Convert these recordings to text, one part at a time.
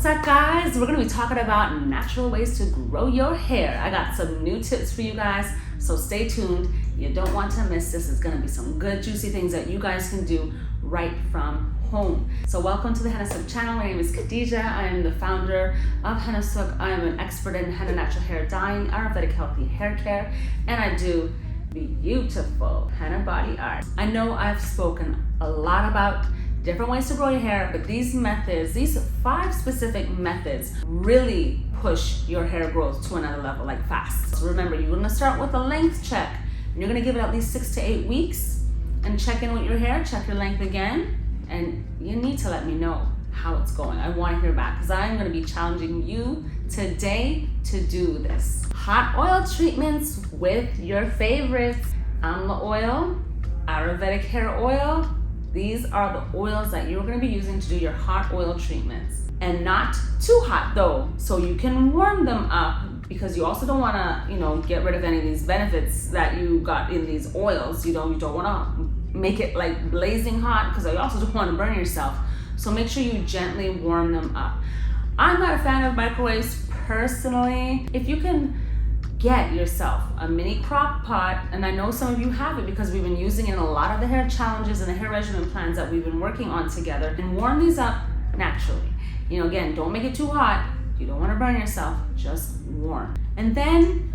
What's up, guys? We're gonna be talking about natural ways to grow your hair. I got some new tips for you guys, so stay tuned. You don't want to miss this. It's gonna be some good, juicy things that you guys can do right from home. So welcome to the Hennasooq channel. My name is Khadija. I am the founder of Hennasooq. I am an expert in henna natural hair dyeing, Ayurvedic healthy hair care, and I do beautiful henna body art. I know I've spoken a lot about different ways to grow your hair, but these methods, these 5 specific methods really push your hair growth to another level, like fast. So remember, you're gonna start with a length check, and you're gonna give it at least 6 to 8 weeks and check in with your hair, check your length again, and you need to let me know how it's going. I wanna hear back, because I'm gonna be challenging you today to do this. Hot oil treatments with your favorites. Amla oil, Ayurvedic hair oil. These are the oils that you're gonna be using to do your hot oil treatments. And not too hot though, so you can warm them up, because you also don't wanna, get rid of any of these benefits that you got in these oils. You don't wanna make it like blazing hot, because you also don't wanna burn yourself. So make sure you gently warm them up. I'm not a fan of microwaves personally. If you can get yourself a mini crock pot, and I know some of you have it because we've been using it in a lot of the hair challenges and the hair regimen plans that we've been working on together, and warm these up naturally. Again, don't make it too hot. You don't want to burn yourself, just warm. And then,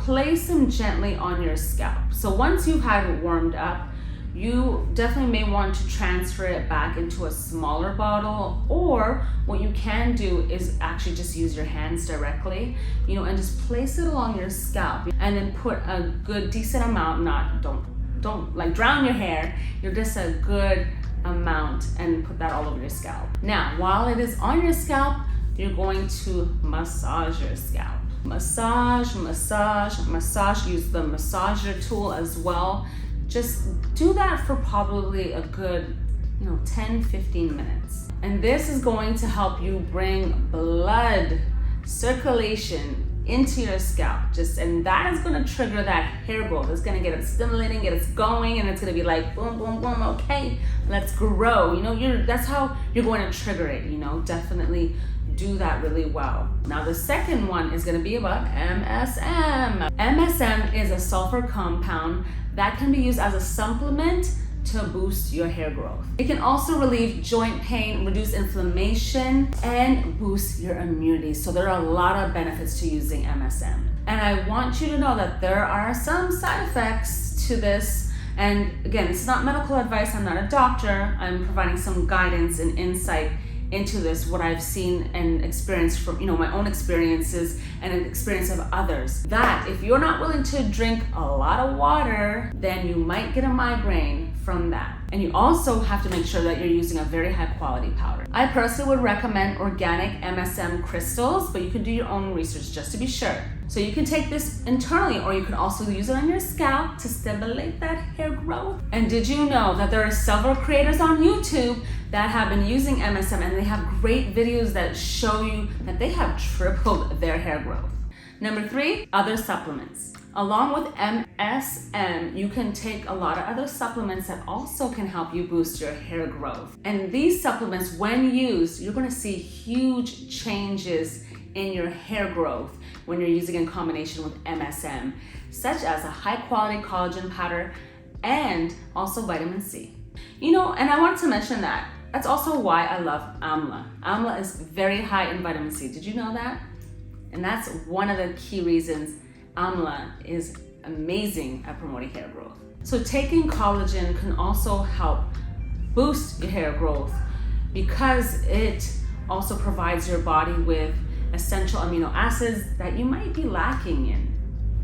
place them gently on your scalp. So once you've had it warmed up, you definitely may want to transfer it back into a smaller bottle, or what you can do is actually just use your hands directly, and just place it along your scalp, and then put a good decent amount, don't like drown your hair, you're just a good amount, and put that all over your scalp. Now, while it is on your scalp, you're going to massage your scalp. Massage, massage, massage. Use the massager tool as well. Just do that for probably a good 10-15 minutes. And this is going to help you bring blood circulation into your scalp. And that is going to trigger that hair growth. It's going to get it stimulating, get it going, and it's going to be like boom, boom, boom, okay, let's grow. That's how you're going to trigger it. Definitely do that really well. Now the second one is going to be about MSM. MSM is a sulfur compound that can be used as a supplement to boost your hair growth. It can also relieve joint pain, reduce inflammation, and boost your immunity. So there are a lot of benefits to using MSM. And I want you to know that there are some side effects to this. And again, it's not medical advice. I'm not a doctor. I'm providing some guidance and insight into this, what I've seen and experienced from my own experiences and an experience of others. That if you're not willing to drink a lot of water, then you might get a migraine from that. And you also have to make sure that you're using a very high quality powder. I personally would recommend organic MSM crystals, but you can do your own research just to be sure. So you can take this internally, or you can also use it on your scalp to stimulate that hair growth. And did you know that there are several creators on YouTube that have been using MSM, and they have great videos that show you that they have tripled their hair growth. Number 3, other supplements. Along with MSM, you can take a lot of other supplements that also can help you boost your hair growth. And these supplements, when used, you're gonna see huge changes in your hair growth when you're using in combination with MSM, such as a high quality collagen powder and also vitamin C. And I wanted to mention that. That's also why I love Amla. Amla is very high in vitamin C. Did you know that? And that's one of the key reasons Amla is amazing at promoting hair growth. So taking collagen can also help boost your hair growth, because it also provides your body with essential amino acids that you might be lacking in.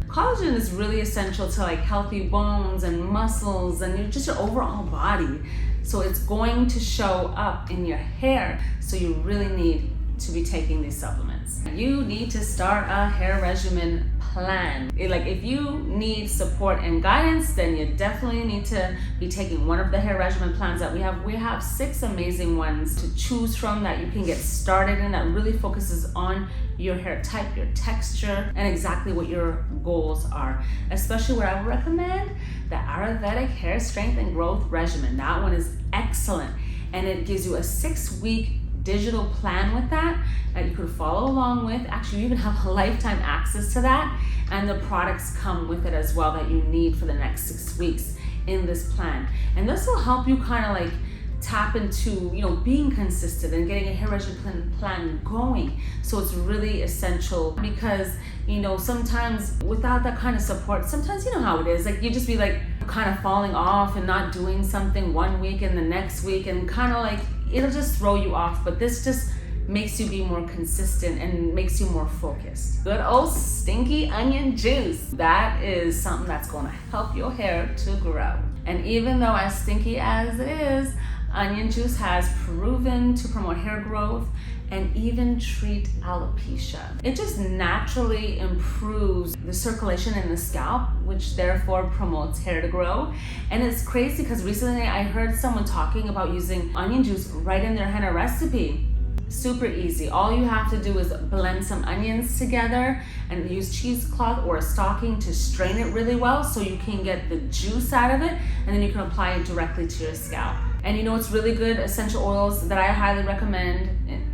Collagen is really essential to healthy bones and muscles and just your overall body. So it's going to show up in your hair. So you really need to be taking these supplements. You need to start a hair regimen plan. If you need support and guidance, then you definitely need to be taking one of the hair regimen plans that we have. We have 6 amazing ones to choose from that you can get started in, that really focuses on your hair type, your texture, and exactly what your goals are. Especially where I would recommend the Ayurvedic hair strength and growth regimen. That one is excellent, and it gives you a 6-week digital plan with that you could follow along with. Actually, you even have a lifetime access to that, and the products come with it as well that you need for the next 6 weeks in this plan. And this will help you kind of like tap into, you know, being consistent and getting a hair regimen plan going. So it's really essential because, you know, sometimes without that kind of support, sometimes you know how it is, like you just be like kind of falling off and not doing something one week and the next week, and kind of like it'll just throw you off. But this just makes you be more consistent and makes you more focused. Good old stinky onion juice. That is something that's going to help your hair to grow. And even though as stinky as it is, onion juice has proven to promote hair growth and even treat alopecia. It just naturally improves the circulation in the scalp, which therefore promotes hair to grow. And it's crazy because recently I heard someone talking about using onion juice right in their henna recipe. Super easy. All you have to do is blend some onions together and use cheesecloth or a stocking to strain it really well so you can get the juice out of it, and then you can apply it directly to your scalp. And you know what's really good essential oils that I highly recommend,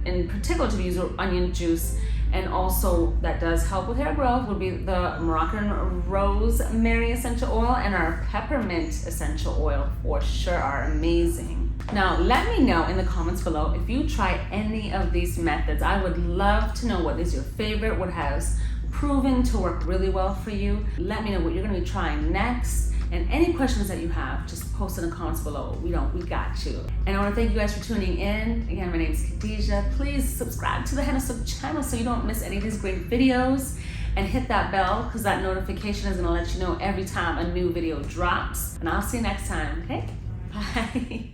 in particular to use onion juice, and also that does help with hair growth, would be the Moroccan rosemary essential oil and our peppermint essential oil for sure are amazing. Now, let me know in the comments below if you try any of these methods. I would love to know what is your favorite, what has proven to work really well for you. Let me know what you're gonna be trying next. And any questions that you have, just post in the comments below. We got you. And I want to thank you guys for tuning in. Again, my name is Khadijah. Please subscribe to the Hennasooq channel so you don't miss any of these great videos. And hit that bell because that notification is going to let you know every time a new video drops. And I'll see you next time, okay? Bye.